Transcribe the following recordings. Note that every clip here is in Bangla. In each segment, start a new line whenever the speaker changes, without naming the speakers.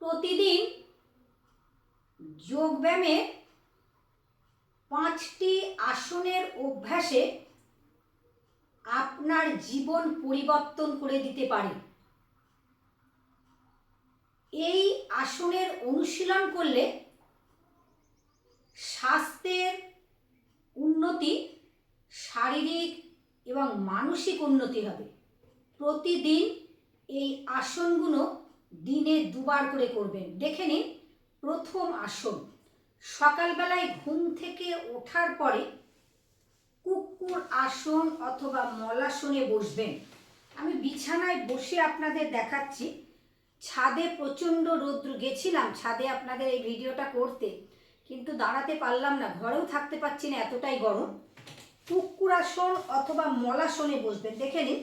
প্রতিদিন যোগব্যায়ামের 5টি আসনের অভ্যাসে আপনার জীবন পরিবর্তন করে দিতে পারে। এই আসনের অনুশীলন করলে স্বাস্থ্যের উন্নতি, শারীরিক এবং মানসিক উন্নতি হবে। প্রতিদিন এই আসনগুলো দিনে 2 বার করে করবেন। দেখে নিন, প্রথম আসন, সকালবেলায় ঘুম থেকে ওঠার পরে কুকুর আসন অথবা মলাসনে বসবেন। আমি বিছানায় বসে আপনাদের দেখাচ্ছি। ছাদে প্রচণ্ড রৌদ্র, গেছিলাম ছাদে আপনাদের এই ভিডিওটা করতে, কিন্তু দাঁড়াতে পারলাম না, ঘরেও থাকতে পারছি না, এতটাই গরম। কুকুর আসন অথবা মলাসনে বসবেন। দেখে নিন,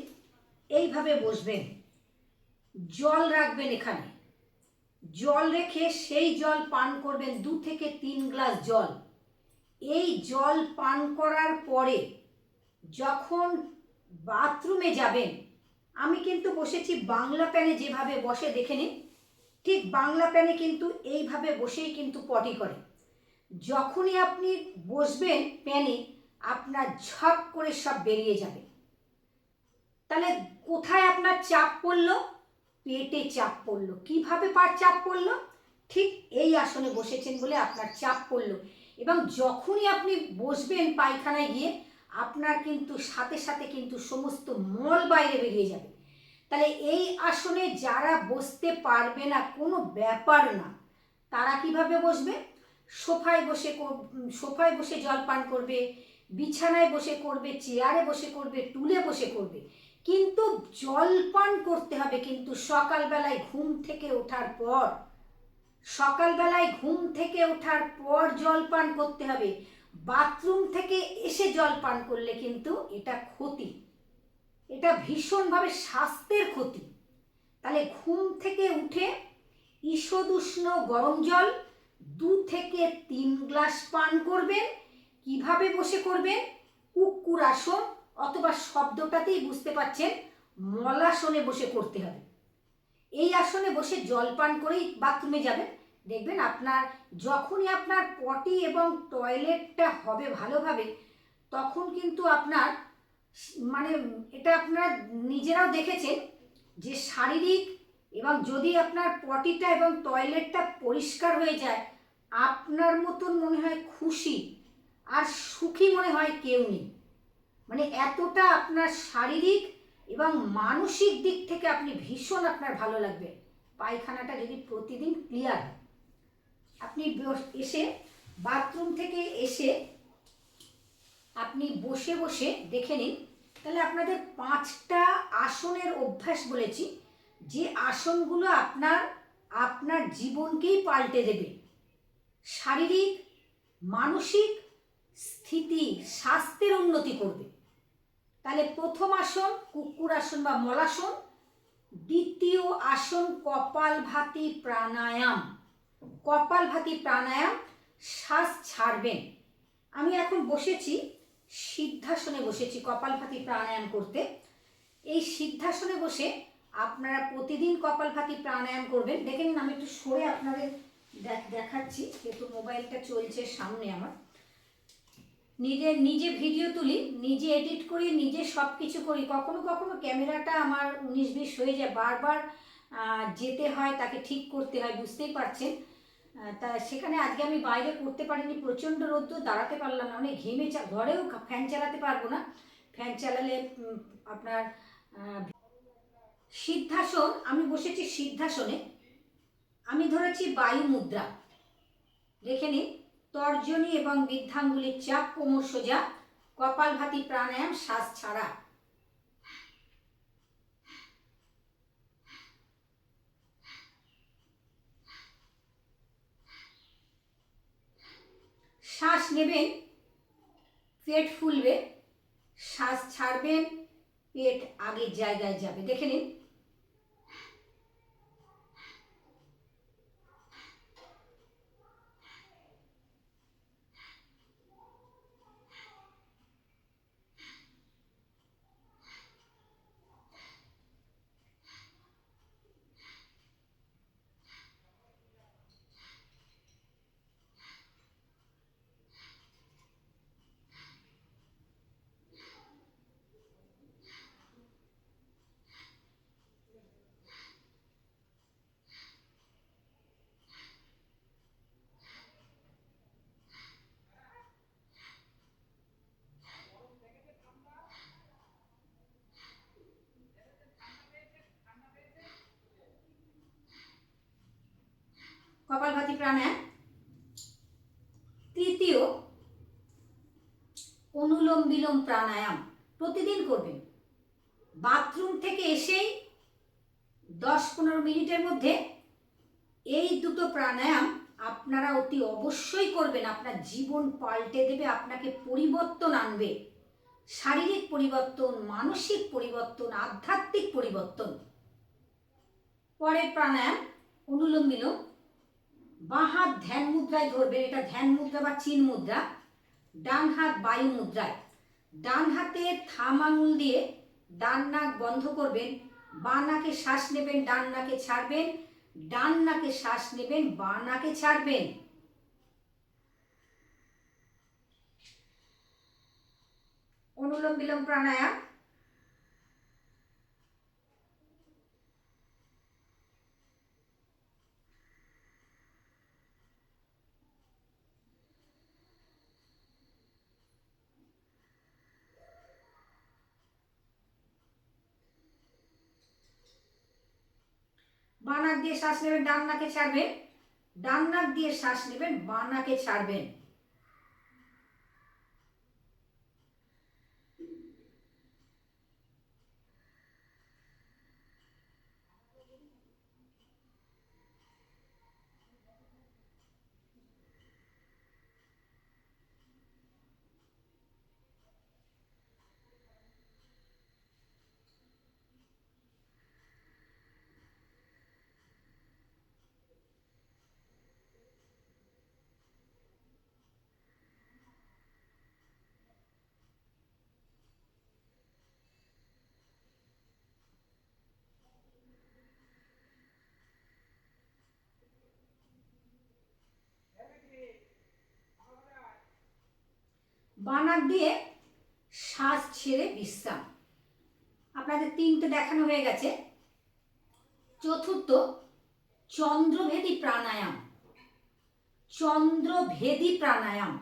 এইভাবে বসবেন, জল রাখবেন এখানে, জল রেখে সেই জল পান করবেন, 2 থেকে 3 গ্লাস জল। এই জল পান করার পরে যখন বাথরুমে যাবেন, আমি কিন্তু বসেছি বাংলা প্যানে, যেভাবে বসে দেখে নিন, ঠিক বাংলা প্যানে কিন্তু এইভাবে বসেই কিন্তু পটি করে। যখনই আপনি বসবেন প্যানে, আপনার ঝপ করে সব বেরিয়ে যাবে। তাহলে কোথায় আপনার চাপ পড়লো? পেটে চাপ পড়লো। কিভাবে চাপ পড়লো? ঠিক এই আসনে বসেছেন বলে আপনার চাপ পড়লো। এবং যখনই আপনি বসবেন পায়খানায় গিয়ে, আপনার কিন্তু সাথে সাথে কিন্তু সমস্ত মল বাইরে বেরিয়ে যাবে। তাহলে এই আসনে যারা বসতে পারবে না, কোনো ব্যাপার না, তারা কিভাবে বসবে? সোফায় বসে জল পান করবে, বিছানায় বসে করবে, চেয়ারে বসে করবে, টুলে বসে করবে, কিন্তু জল পান করতে হবে কিন্তু সকালবেলায় ঘুম থেকে ওঠার পর। সকালবেলায় ঘুম থেকে ওঠার পর জল পান করতে হবে। বাথরুম থেকে এসে জল পান করলে কিন্তু এটা ক্ষতি, এটা ভীষণভাবে স্বাস্থ্যের ক্ষতি। তাহলে ঘুম থেকে উঠে ঈষদুষ্ণ গরম জল 2 থেকে 3 গ্লাস পান করবেন। কিভাবে বসে করবেন? কুকুর আসন অথবা শব্দটাতেই বুঝতে পাচ্ছেন, মলাসনে বসে করতে হবে। এই আসনে বসে জল পান করেই বাথরুমে যাবেন। দেখবেন আপনার যখনই আপনার পটি এবং টয়লেটটা হবে ভালোভাবে, তখন কিন্তু আপনার মানে এটা আপনারা নিজেরাও দেখেছেন যে শারীরিক, এবং যদি আপনার পটিটা এবং টয়লেটটা পরিষ্কার হয়ে যায়, আপনার মতন মনে হয় খুশি আর সুখী মনে হয় কেউ নেই। মানে এতটা আপনার শারীরিক এবং মানসিক দিক থেকে আপনি ভীষণ আপনার ভালো লাগবে। পায়খানাটা যদি প্রতিদিন ক্লিয়ার হয়, আপনি এসে বাথরুম থেকে এসে আপনি বসে বসে দেখে নিন। তাহলে আপনাদের 5টা আসনের অভ্যাস বলেছি, যে আসনগুলো আপনার জীবনকেই পাল্টে দেবে, শারীরিক মানসিক স্থিতি, স্বাস্থ্যের উন্নতি করবে। তাহলে প্রথম আসন কুকুর আসন বা মলাসন, দ্বিতীয় আসন কপালভাতি প্রাণায়াম। কপালভাতি প্রাণায়াম, শ্বাস ছাড়বেন। আমি এখন বসেছি সিদ্ধাসনে, বসেছি কপালভাতি প্রাণায়াম করতে। এই সিদ্ধাসনে বসে আপনারা প্রতিদিন কপালভাতি প্রাণায়াম করবেন। দেখে নিন, আমি একটু সরে আপনাদের দেখাচ্ছি, যেহেতু মোবাইলটা চলছে সামনে আমার। নিজে ভিডিও তুলি, নিজে এডিট করি, নিজে সব কিছু করি। কখনো কখনো ক্যামেরাটা আমার 19-20 হয়ে যায়, বারবার যেতে হয়, তাকে ঠিক করতে হয়, বুঝতেই পারছেন। তা সেখানে আজকে আমি বাইরে করতে পারিনি, প্রচণ্ড রোদ্দুর, দাঁড়াতে পারলাম না, মানে ঘেমে ঘরেও ফ্যান চালাতে পারবো না। ফ্যান চালালে আপনার সিদ্ধাসন, আমি বসেছি সিদ্ধাসনে, আমি ধরেছি বায়ু মুদ্রা। দেখে নিন, তর্জনী এবং বৃদ্ধাঙ্গুলির চাপ, কোমর সোজা, কপালভাতি প্রাণায়াম, শ্বাস ছাড়া। শ্বাস নেবেন, পেট ফুলবে, শ্বাস ছাড়বেন, পেট আগের জায়গায় যাবে। দেখে নিন, প্রাণায়াম। তৃতীয়, অনুলোম বিলোম প্রাণায়াম প্রতিদিন করবেন। বাথরুম থেকে এসেই 10-15 মিনিটের মধ্যে এই দুটো প্রাণায়াম আপনারা অতি অবশ্যই করবেন। আপনার জীবন পাল্টে দেবে, আপনাকে পরিবর্তন আনবে, শারীরিক পরিবর্তন, মানসিক পরিবর্তন, আধ্যাত্মিক পরিবর্তন। পরের প্রাণায়াম অনুলোম বিলোম। বাঁ হাত ধ্যান মুদ্রায় ধরবেন, এটা ধ্যান মুদ্রা বা চিন মুদ্রা। ডান হাত বায়ু মুদ্রায়। ডান হাতের থাম আঙুল দিয়ে ডান নাক বন্ধ করবেন, বাঁ নাকে শ্বাস নেবেন, ডান নাকে ছাড়বেন, ডান নাকে শ্বাস নেবেন, বাঁ নাকে ছাড়বেন। অনুলোম বিলোম প্রাণায়াম। বাঁ নাক দিয়ে শ্বাস নেবেন, ডান নাকে ছাড়বেন, ডান নাক দিয়ে শ্বাস নেবেন, বাঁ নাকে ছাড়বেন। বাঁ নাক দিয়ে শ্বাস ছেড়ে বিশ্রাম। আপনাদের 3টে দেখানো হয়ে গেছে। চতুর্থ, চন্দ্রভেদী প্রাণায়াম। চন্দ্রভেদী প্রাণায়াম।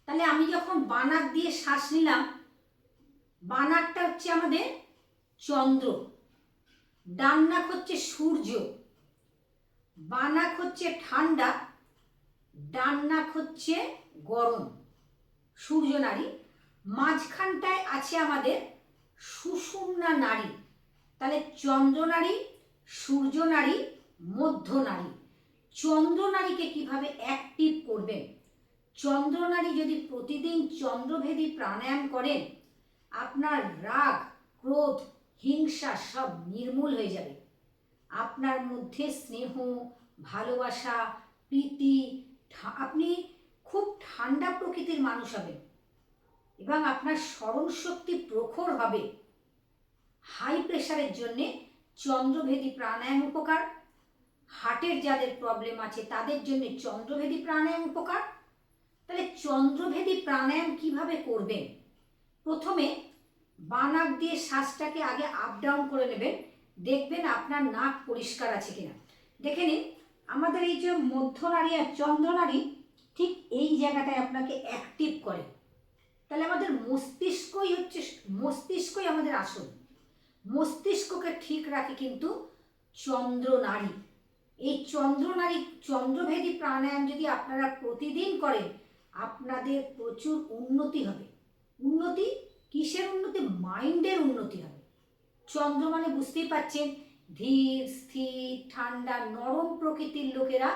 তাহলে আমি যখন বাঁ নাক দিয়ে শ্বাস নিলাম, বাঁ নাকটা হচ্ছে আমাদের চন্দ্র, ডান নাক হচ্ছে সূর্য। বাঁ নাক হচ্ছে ঠান্ডা, ডান নাক হচ্ছে গরম, সূর্য নাড়ি। মাঝখানটায় আছে আমাদের সুষুম্না নাড়ি। তাহলে চন্দ্র নাড়ি, সূর্য নাড়ি, মধ্য নাড়ি। চন্দ্র নাড়িকে কিভাবে অ্যাক্টিভ করবেন? চন্দ্র নাড়ি যদি প্রতিদিন চন্দ্রভেদী প্রাণায়াম করেন, আপনার রাগ, ক্রোধ, হিংসা সব নির্মূল হয়ে যাবে। আপনার মধ্যে স্নেহ, ভালোবাসা, প্রীতি, আপনি খুব ঠান্ডা প্রকৃতির মানুষ হবেন এবং আপনার স্মরণশক্তি প্রখর হবে। হাই প্রেশারের জন্যে চন্দ্রভেদী প্রাণায়াম উপকার। হার্টের যাদের প্রবলেম আছে তাদের জন্য চন্দ্রভেদী প্রাণায়াম উপকার। তাহলে চন্দ্রভেদী প্রাণায়াম কিভাবে করবেন? প্রথমে বাঁ নাক দিয়ে শ্বাসটাকে আগে আপ ডাউন করে নেবেন, দেখবেন আপনার নাক পরিষ্কার আছে কিনা। দেখে নিন, আমাদের এই যে মধ্য নাড়ি আর চন্দ্র নাড়ি ঠিক এই জায়গাটায় আপনাকে অ্যাক্টিভ করে। তাহলে আমাদের মস্তিষ্কই আমাদের আসল। মস্তিষ্ককে ঠিক রাখে কিন্তু চন্দ্র নাড়ি। এই চন্দ্র নাড়ি, চন্দ্রভেদী প্রাণায়াম যদি আপনারা প্রতিদিন করেন, আপনাদের প্রচুর উন্নতি হবে। উন্নতি কিসের উন্নতি? মাইন্ডের উন্নতি হবে। চন্দ্র মানে বুঝতেই পাচ্ছেন, ধীর, স্থির, ঠান্ডা, নরম প্রকৃতির লোকেরা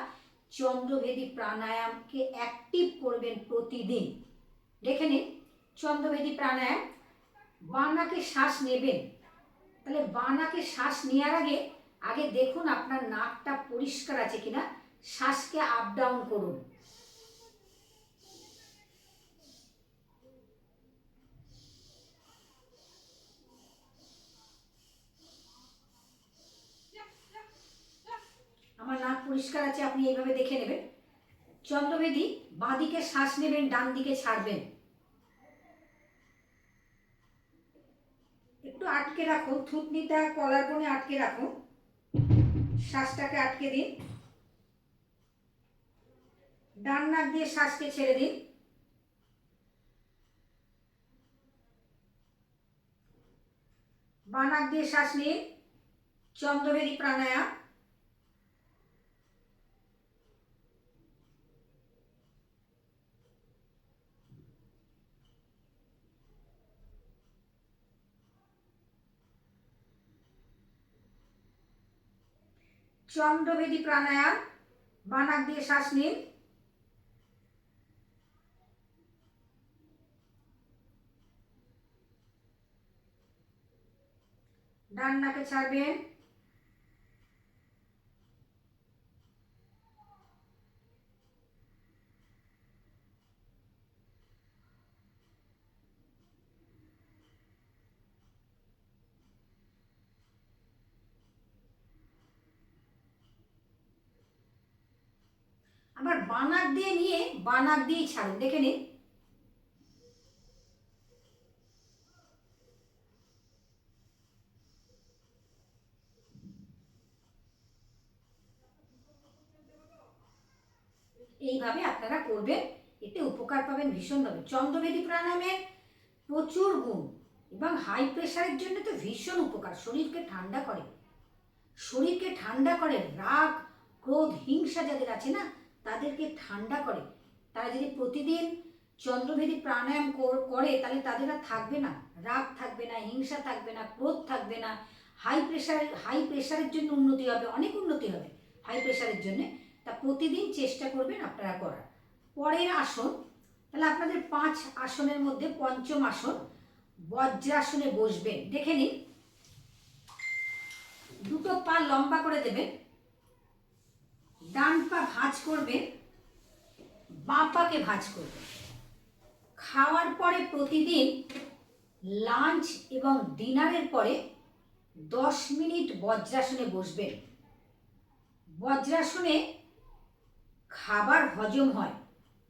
চন্দ্রভেদী প্রাণায়ামকে অ্যাক্টিভ করবেন প্রতিদিন। দেখে নিন চন্দ্রভেদী প্রাণায়াম। বাঁ নাকে শ্বাস নেবেন। তাহলে বাঁ নাকে শ্বাস নেওয়ার আগে দেখুন আপনার নাকটা পরিষ্কার আছে কিনা। শ্বাসকে আপ ডাউন করুন। আমার নাক পরিষ্কার আছে, আপনি এইভাবে দেখে নেবেন। চন্দ্রভেদী, বাঁ দিকে শ্বাস নেবেন, ডান দিকে ছাড়বেন। একটু আটকে রাখুন, থুতনিটা কলার কোণে আটকে রাখুন, শ্বাসটাকে আটকে দিন। ডান নাক দিয়ে শ্বাসকে ছেড়ে দিন। বাঁ নাক দিয়ে শ্বাস নিন। চন্দ্রভেদী প্রাণায়াম। চন্দ্রভেদী প্রাণায়াম। বানাক দিয়ে শ্বাস নিন, ডান নাকে ছাড়বেন, আবার বানাক দিয়ে নিয়ে বানাক দিয়েই ছাড়ুন, দেখে নিন। এইভাবে আপনারা করবেন, এতে উপকার পাবেন ভীষণভাবে। চন্দ্রভেদী প্রাণায়ামের প্রচুর গুণ এবং হাই প্রেশারের জন্য তো ভীষণ উপকার। শরীরকে ঠান্ডা করে, শরীরকে ঠান্ডা করে। রাগ, ক্রোধ, হিংসা যাদের আছে না, তাদেরকে ঠান্ডা করে। তারা যদি প্রতিদিন চন্দ্রভেদী প্রাণায়াম করে তাহলে তাদের আর থাকবে না, রাগ থাকবে না, হিংসা থাকবে না, ক্রোধ থাকবে না। হাই প্রেশারের জন্য উন্নতি হবে, অনেক উন্নতি হবে হাই প্রেশারের জন্য। তা প্রতিদিন চেষ্টা করবেন আপনারা করার। পরের আসন, তাহলে আপনাদের 5 আসনের মধ্যে পঞ্চম আসন বজ্রাসনে বসবেন। দেখে নিন, দুটো পা লম্বা করে দেবেন, ডান পা ভাঁজ করবেন, বাঁ পাকে ভাঁজ করবেন। খাওয়ার পরে প্রতিদিন লাঞ্চ এবং ডিনারের পরে 10 মিনিট বজ্রাসনে বসবেন। বজ্রাসনে খাবার হজম হয়।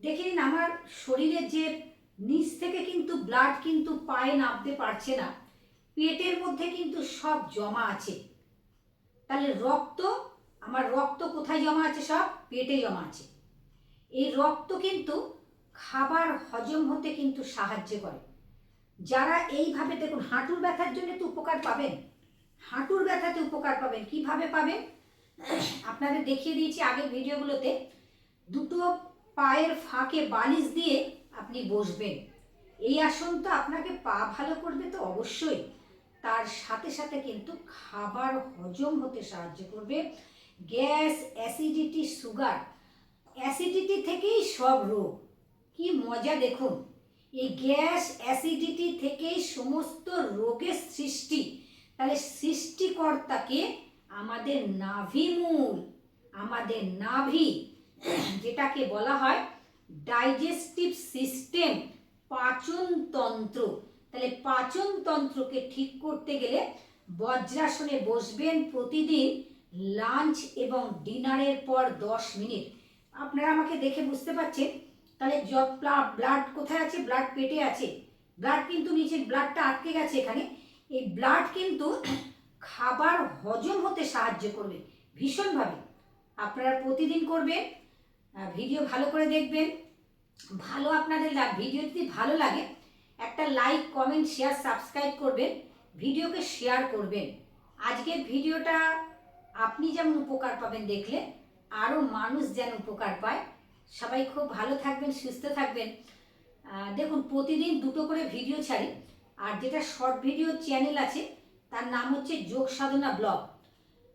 দেখে নিন, আমার শরীরের যে নিচ থেকে কিন্তু ব্লাড কিন্তু পায়ে নামতে পারছে না, পেটের মধ্যে কিন্তু সব জমা আছে। তাহলে আমার রক্ত কোথায় জমা আছে? সব পেটে জমা আছে। এই রক্ত কিন্তু খাবার হজম হতে কিন্তু সাহায্য করে। যারা এইভাবে, দেখুন হাঁটুর ব্যথার জন্য তো উপকার পাবেন, হাঁটুর ব্যথাতে উপকার পাবেন। কিভাবে পাবেন আপনাদের দেখিয়ে দিয়েছি আগের ভিডিওগুলোতে। দুটো পায়ের ফাঁকে বালিশ দিয়ে আপনি বসবেন। এই আসন তো আপনাকে পা ভালো করবে তো অবশ্যই, তার সাথে সাথে কিন্তু খাবার হজম হতে সাহায্য করবে। গ্যাস, অ্যাসিডিটি, সুগার, অ্যাসিডিটি থেকেই সব রোগ। কি মজা দেখুন, এই গ্যাস অ্যাসিডিটি থেকেই সমস্ত রোগের সৃষ্টি। তাহলে সৃষ্টিকর্তাকে আমাদের নাভিমূল, আমাদের নাভি, যেটাকে বলা হয় ডাইজেস্টিভ সিস্টেম, পাচনতন্ত্র। তাহলে পাচনতন্ত্রকে ঠিক করতে গেলে বজ্রাসনে বসবেন প্রতিদিন লাঞ্চ এবং ডিনারের পর 10 মিনিট। আপনারা আমাকে দেখে বুঝতে পারছেন। তাহলে ব্লাড কোথায় আছে? ব্লাড পেটে আছে, ব্লাড কিন্তু নিচে, ব্লাডটা আটকে গেছে এখানে। এই ব্লাড কিন্তু খাবার হজম হতে সাহায্য করবে ভীষণভাবে। আপনারা প্রতিদিন করবেন, ভিডিও ভালো করে দেখবেন। ভালো আপনাদের ভিডিও যদি ভালো লাগে একটা লাইক, কমেন্ট, শেয়ার, সাবস্ক্রাইব করবেন, ভিডিওকে শেয়ার করবেন। আজকের ভিডিওটা আপনি যেমন উপকার পাবেন দেখলে, আরও মানুষ যেন উপকার পায়। সবাই খুব ভালো থাকবেন, সুস্থ থাকবেন। দেখুন প্রতিদিন 2টো করে ভিডিও ছাড়ি, আর যেটা শর্ট ভিডিও চ্যানেল আছে তার নাম হচ্ছে যোগ সাধনা ব্লগ।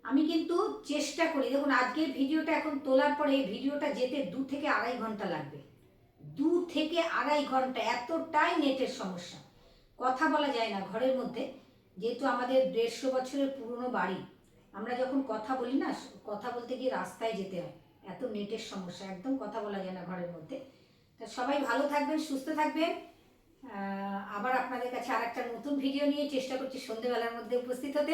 আমি কিন্তু চেষ্টা করি, দেখুন আজকের ভিডিওটা এখন তোলার পরে এই ভিডিওটা যেতে 2 থেকে আড়াই ঘন্টা লাগবে। 2 থেকে আড়াই ঘন্টা, এতটাই নেটের সমস্যা, কথা বলা যায় না ঘরের মধ্যে। যেহেতু আমাদের 150 বছরের পুরনো বাড়ি, আমরা যখন কথা বলি না, কথা বলতে গিয়ে রাস্তায় যেতে হয়, এত নেটের সমস্যা, একদম কথা বলা যায় না ঘরের মধ্যে। তা সবাই ভালো থাকবেন, সুস্থ থাকবেন। আবার আপনাদের কাছে আরেকটা নতুন ভিডিও নিয়ে চেষ্টা করছি সন্ধ্যেবেলার মধ্যে উপস্থিত হতে।